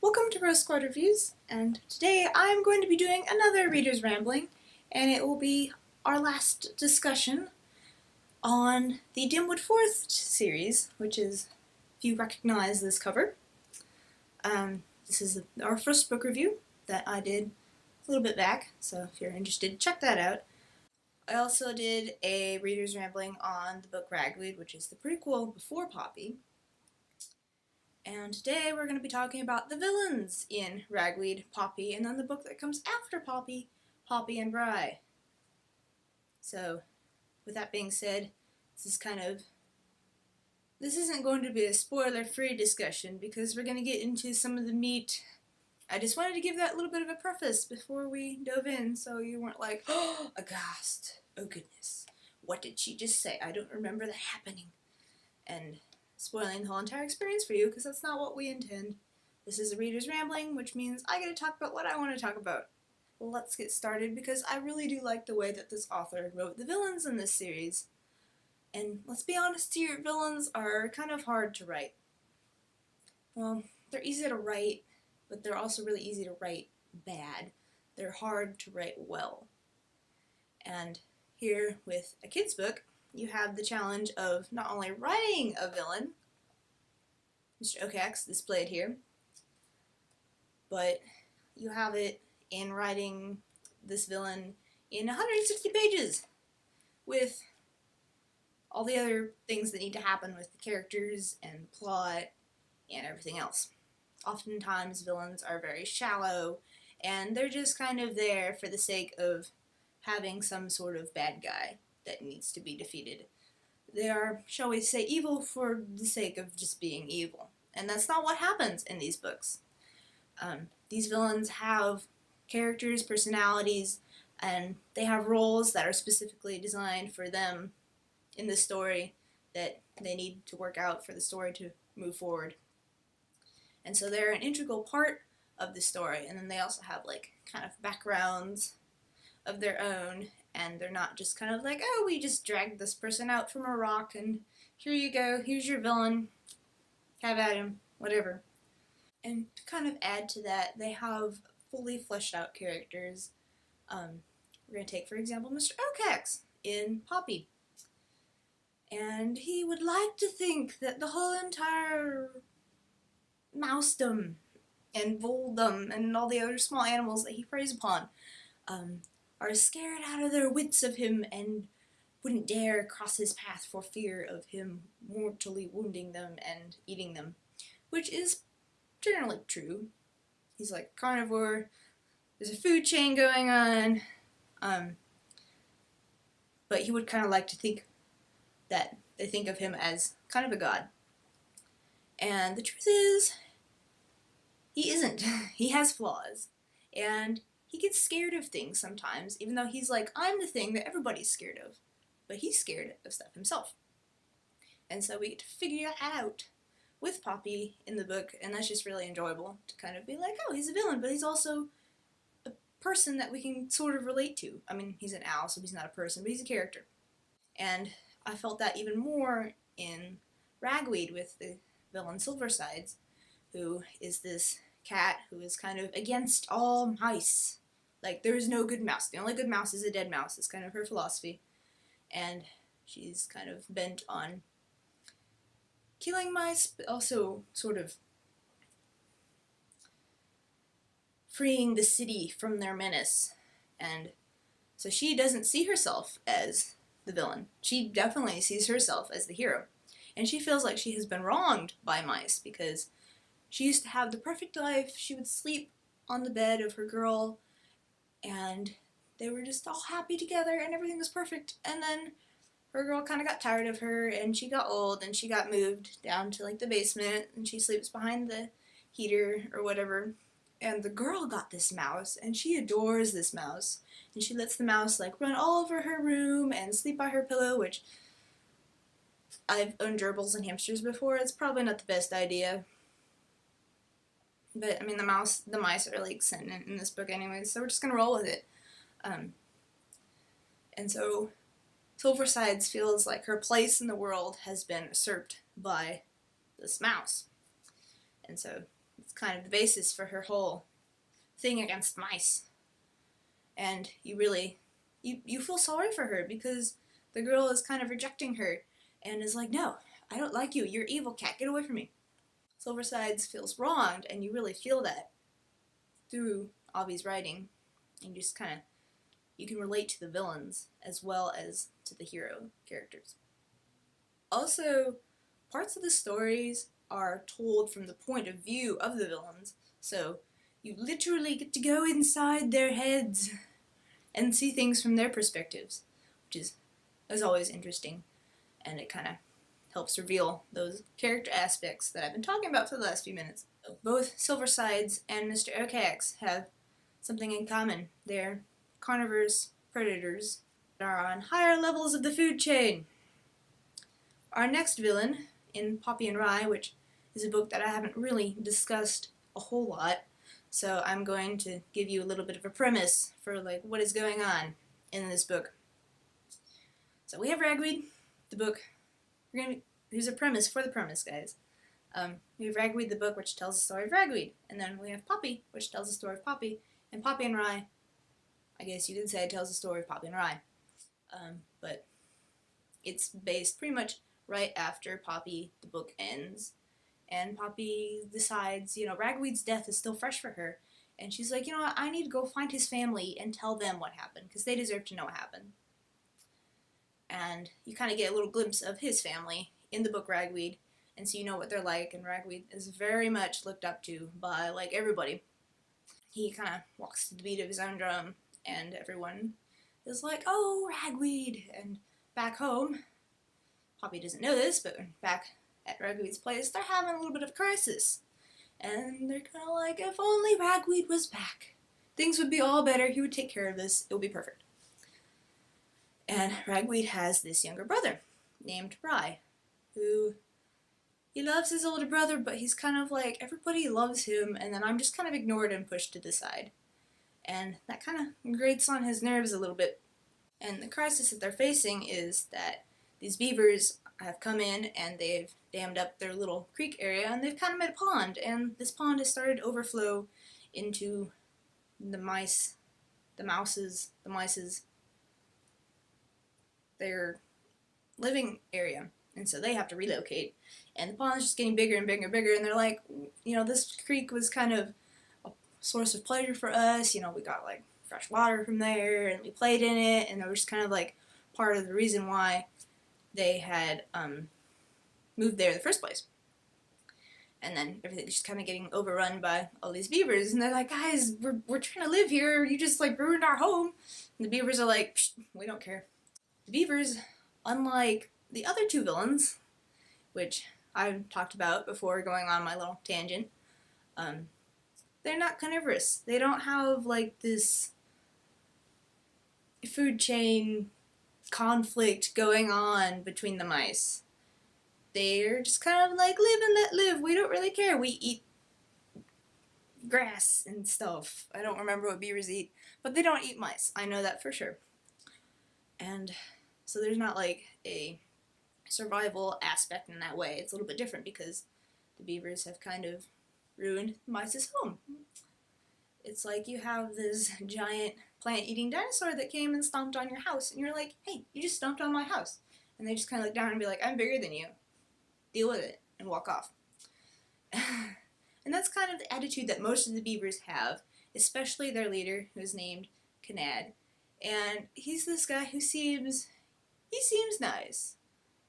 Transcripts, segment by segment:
Welcome to Rose Squad Reviews, and today I'm going to be doing another Reader's Rambling, and it will be our last discussion on the Dimwood Forest series, which is, if you recognize this cover, this is our first book review that I did a little bit back, so if you're interested, check that out. I also did a Reader's Rambling on the book Ragweed, which is the prequel before Poppy. And today we're going to be talking about the villains in Ragweed, Poppy, and then the book that comes after Poppy, Poppy and Rye. So, with that being said, this isn't going to be a spoiler-free discussion because we're going to get into some of the meat. I just wanted to give that little bit of a preface before we dove in so you weren't like, oh, aghast, oh goodness, what did she just say? I don't remember that happening. And spoiling the whole entire experience for you, because that's not what we intend. This is a Reader's Rambling, which means I get to talk about what I want to talk about. Well, let's get started, because I really do like the way that this author wrote the villains in this series. And let's be honest here, villains are kind of hard to write. Well, they're easy to write, but they're also really easy to write bad. They're hard to write well. And here, with a kid's book, you have the challenge of not only writing a villain, Mr. Okax displayed here, but you have it in writing this villain in 160 pages with all the other things that need to happen with the characters and plot and everything else. Oftentimes villains are very shallow and they're just kind of there for the sake of having some sort of bad guy that needs to be defeated. They are, shall we say, evil for the sake of just being evil. And that's not what happens in these books. These villains have characters, personalities, and they have roles that are specifically designed for them in the story that they need to work out for the story to move forward. And so they're an integral part of the story, and then they also have like kind of backgrounds of their own, and they're not just kind of like, oh, we just dragged this person out from a rock and here you go, here's your villain, have at him, whatever. And to kind of add to that, they have fully fleshed out characters. We're going to take, for example, Mr. Okax in Poppy. And he would like to think that the whole entire mousedom and voledom and all the other small animals that he preys upon are scared out of their wits of him and wouldn't dare cross his path for fear of him mortally wounding them and eating them, which is generally true. He's like carnivore, there's a food chain going on, but he would kind of like to think that they think of him as kind of a god. And the truth is, he isn't. He has flaws, and he gets scared of things sometimes, even though he's like, I'm the thing that everybody's scared of. But he's scared of stuff himself. And so we get to figure that out with Poppy in the book, and that's just really enjoyable to kind of be like, oh, he's a villain, but he's also a person that we can sort of relate to. I mean, he's an owl, so he's not a person, but he's a character. And I felt that even more in Ragweed with the villain Silversides, who is this cat who is kind of against all mice. Like, there is no good mouse. The only good mouse is a dead mouse. It's kind of her philosophy. And she's kind of bent on killing mice, but also sort of freeing the city from their menace. And so she doesn't see herself as the villain. She definitely sees herself as the hero. And she feels like she has been wronged by mice because she used to have the perfect life. She would sleep on the bed of her girl, and they were just all happy together, and everything was perfect. And then her girl kind of got tired of her, and she got old, and she got moved down to like the basement, and she sleeps behind the heater or whatever. And the girl got this mouse, and she adores this mouse. And she lets the mouse like run all over her room and sleep by her pillow, which I've owned gerbils and hamsters before. It's probably not the best idea. But, I mean, the mice are, like, sentient in this book anyway, so we're just gonna roll with it. And so, Silversides feels like her place in the world has been usurped by this mouse. And so, It's kind of the basis for her whole thing against mice. And you really, you feel sorry for her because the girl is kind of rejecting her and is like, no, I don't like you. You're evil cat. Get away from me. Silversides feels wronged, and you really feel that through Avi's writing. And you just kind of, you can relate to the villains as well as to the hero characters. Also, parts of the stories are told from the point of view of the villains, so you literally get to go inside their heads and see things from their perspectives, which is always interesting, and it kind of helps reveal those character aspects that I've been talking about for the last few minutes. Both Silversides and Mr. Okax have something in common. They're carnivorous predators that are on higher levels of the food chain. Our next villain, in Poppy and Rye, which is a book that I haven't really discussed a whole lot, so I'm going to give you a little bit of a premise for like what is going on in this book. So we have Ragweed, the book. Here's a premise for the premise, guys. We have Ragweed, the book, which tells the story of Ragweed, and then we have Poppy, which tells the story of Poppy, and Poppy and Rye, I guess you could say, tells the story of Poppy and Rye. But it's based pretty much right after Poppy, the book ends, and Poppy decides, Ragweed's death is still fresh for her, and she's like, I need to go find his family and tell them what happened, because they deserve to know what happened. And you kind of get a little glimpse of his family in the book Ragweed, and so you know what they're like, and Ragweed is very much looked up to by, like, everybody. He kind of walks to the beat of his own drum, and everyone is like, oh, Ragweed! And back home, Poppy doesn't know this, but back at Ragweed's place, they're having a little bit of a crisis. And they're kind of like, if only Ragweed was back. Things would be all better, he would take care of this, it would be perfect. And Ragweed has this younger brother named Rye, who he loves his older brother, but he's kind of like, everybody loves him, and then I'm just kind of ignored and pushed to the side. And that kind of grates on his nerves a little bit. And the crisis that they're facing is that these beavers have come in and they've dammed up their little creek area, and they've kind of made a pond, and this pond has started to overflow into the mice's, their living area, and so they have to relocate, and the pond's just getting bigger and bigger and bigger, and they're like, this creek was kind of a source of pleasure for us, we got like fresh water from there, and we played in it, and it was just kind of like part of the reason why they had moved there in the first place. And then everything's just kind of getting overrun by all these beavers, and they're like, guys, we're trying to live here, you just like ruined our home. And the beavers are like, we don't care. The beavers, unlike the other two villains, which I've talked about before going on my little tangent, they're not carnivorous. They don't have like this food chain conflict going on between the mice. They're just kind of like, live and let live. We don't really care. We eat grass and stuff. I don't remember what beavers eat, but they don't eat mice. I know that for sure. And so there's not like a survival aspect in that way. It's a little bit different because the beavers have kind of ruined the mice's home. It's like you have this giant plant-eating dinosaur that came and stomped on your house, and you're like, hey, you just stomped on my house. And they just kind of look down and be like, I'm bigger than you. Deal with it, and walk off. And that's kind of the attitude that most of the beavers have, especially their leader, who's named Kanad. And he's this guy who seems nice.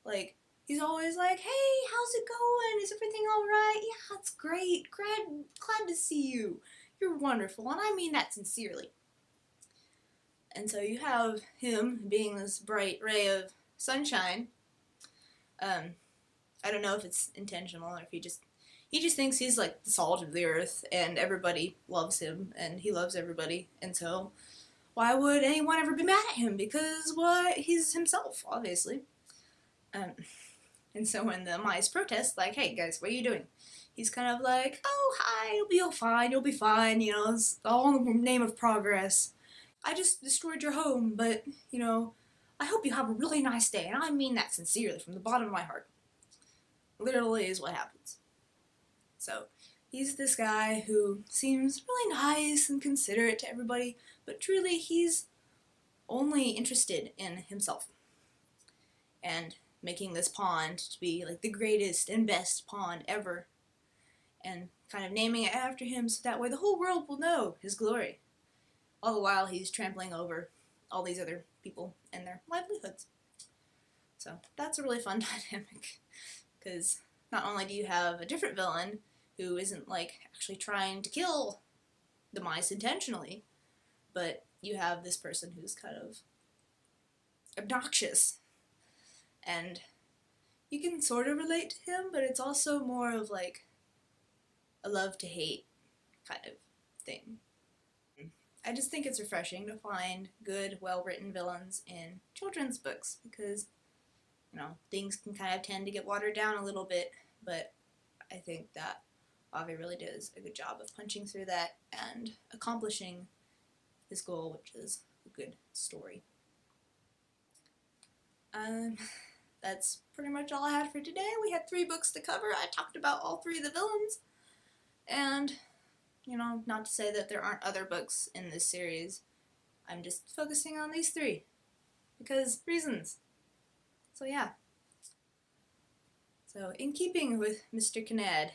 Like, he's always like, hey, how's it going? Is everything alright? Yeah, it's great. Glad to see you. You're wonderful, and I mean that sincerely. And so you have him being this bright ray of sunshine. I don't know if it's intentional or if he just thinks he's like the salt of the earth, and everybody loves him, and he loves everybody, and so why would anyone ever be mad at him? Because, he's himself, obviously. And so when the mice protest, like, hey guys, what are you doing? He's kind of like, oh, hi, you'll be all fine, you'll be fine, it's all in the name of progress. I just destroyed your home, but, I hope you have a really nice day, and I mean that sincerely from the bottom of my heart. Literally is what happens. So, He's this guy who seems really nice and considerate to everybody, but truly he's only interested in himself and making this pond to be like the greatest and best pond ever, and kind of naming it after him so that way the whole world will know his glory. All the while he's trampling over all these other people and their livelihoods. So that's a really fun dynamic, because not only do you have a different villain who isn't like actually trying to kill the mice intentionally, but you have this person who's kind of obnoxious, and you can sort of relate to him, but it's also more of like a love to hate kind of thing. I just think it's refreshing to find good, well-written villains in children's books, because, you know, things can kind of tend to get watered down a little bit, but I think that Avi really does a good job of punching through that and accomplishing his goal, which is a good story. That's pretty much all I had for today. We had 3 books to cover. I talked about all 3 of the villains, and, you know, not to say that there aren't other books in this series. I'm just focusing on these 3 because reasons. So yeah. So in keeping with Mr. Kinnaird,